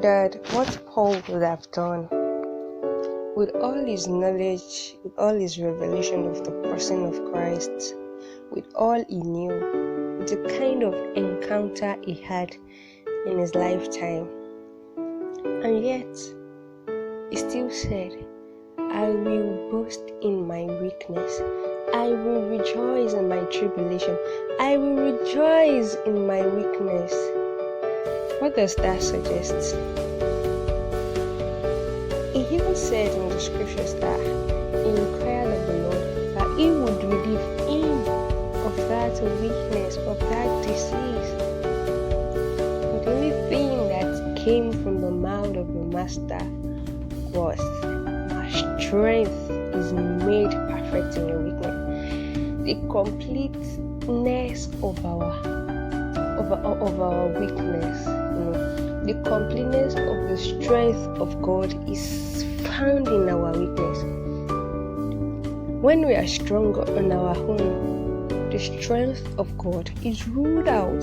wondered what Paul would have done with all his knowledge, with all his revelation of the person of Christ, with all he knew, with the kind of encounter he had in his lifetime. And yet, he still said, I will boast in my weakness. I will rejoice in my tribulation. I will rejoice in my weakness. What does that suggest? He even said in the scriptures that he inquired of the Lord that he would relieve him of that weakness, of that disease. But the only thing that came from the mouth of the Master was, my strength is made perfect in your weakness. The completeness of our weakness, the completeness of the strength of God is found in our weakness. When we are strong on our own, the strength of God is ruled out.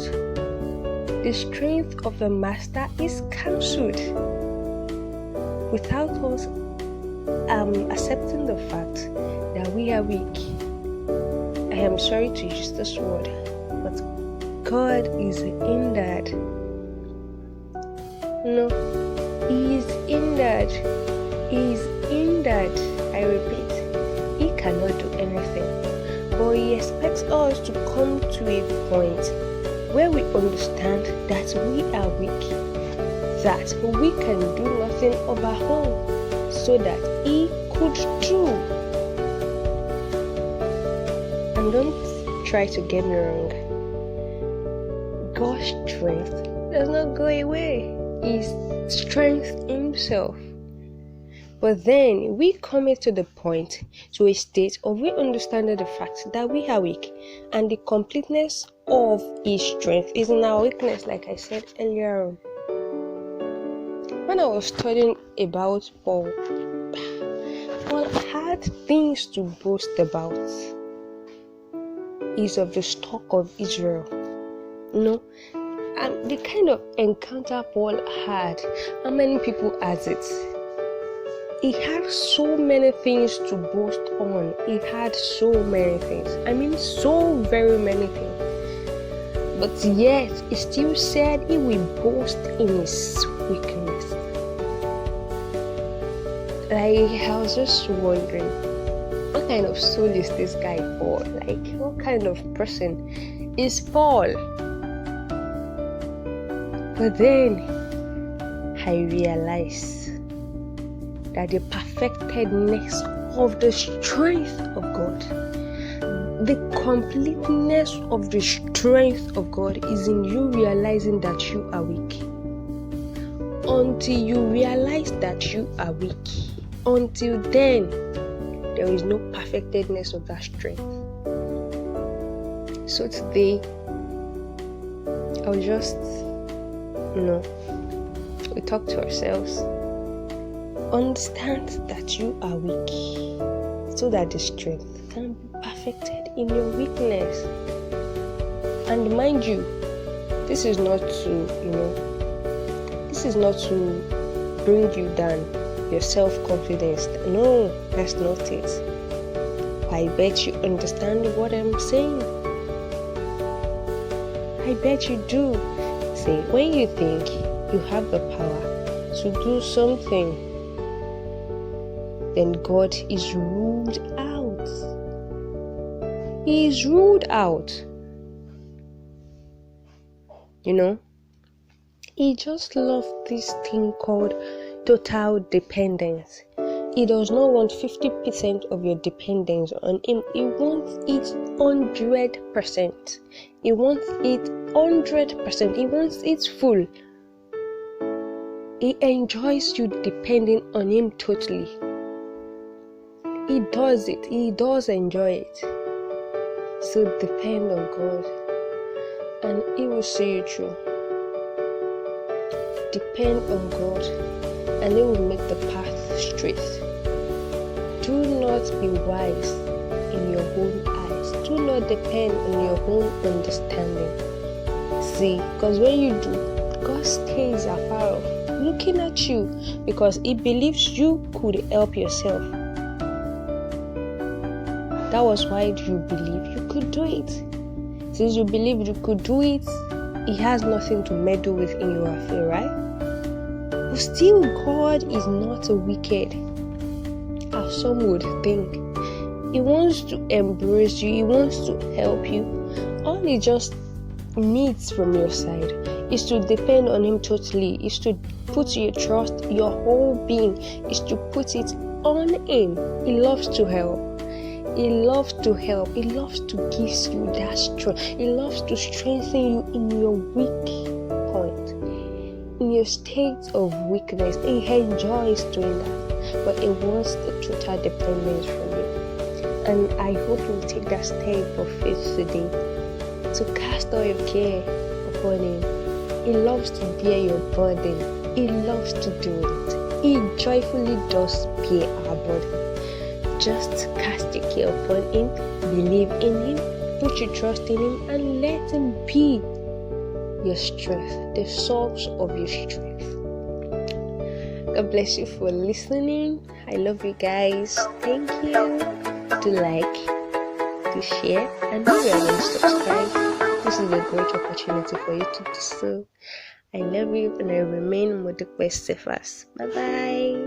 The strength of the Master is cancelled. Without us accepting the fact that we are weak, I am sorry to use this word, but God is hindered. No, He is hindered. He is hindered. I repeat, He cannot do anything. But He expects us to come to a point where we understand that we are weak, that we can do nothing of our own, so that He could do. And don't try to get me wrong. God's strength does not go away. He strengthens Himself. But then we come to the point, to a state of we understanding the fact that we are weak, and the completeness of His strength is in our weakness, like I said earlier on. When I was studying about Paul had things to boast about. Is of the stock of Israel. And the kind of encounter Paul had, how many people has it? He had so many things to boast on. He had so many things. I mean, so very many things. But yet, he still said he will boast in his weakness. I was just wondering, what kind of soul is this guy for? Like, what kind of person is Paul? But then I realized that the perfectedness of the strength of God, the completeness of the strength of God is in you realizing that you are weak. Until you realize that you are weak, until then, there is no perfectedness of that strength. So today, I'll just, we talk to ourselves. Understand that you are weak, so that the strength can be perfected in your weakness. And mind you, this is not to bring you down, your self-confidence. No, that's not it. I bet you understand what I'm saying. I bet you do. See, when you think you have the power to do something, then God is ruled out. He is ruled out. He just loves this thing called total dependence. He does not want 50% of your dependence on Him. He wants it 100%. He wants it 100%. He wants it full. He enjoys you depending on Him totally. He does it. He does enjoy it. So depend on God, and He will see you through. Depend on God, and He will make the path straight. Do not be wise in your own eyes. Do not depend on your own understanding. See, because when you do, God stays afar off. looking at you because he believes you could help yourself. That was why you believe you could do it. Since you believe you could do it, he has nothing to meddle with in your affair, right? But still, God is not a wicked, as some would think. He wants to embrace you. He wants to help you. All he just needs from your side is to depend on him totally, is to put your trust, your whole being, is to put it on him. He loves to help. He loves to help. He loves to give you that strength. He loves to strengthen you in your weak point, in your state of weakness. He enjoys doing that, but he wants the total dependence from you. And I hope you will take that step of faith today to cast all your care upon him. He loves to bear your burden. He loves to do it. He joyfully does bear our burden. Just cast your care upon him, believe in him, put your trust in him, and let him be your strength, the source of your strength. God bless you for listening. I love you guys. Thank you. To like, to share, and if you haven't subscribed, this is a great opportunity for you to do so. I love you, and I remain Cephas. Bye bye.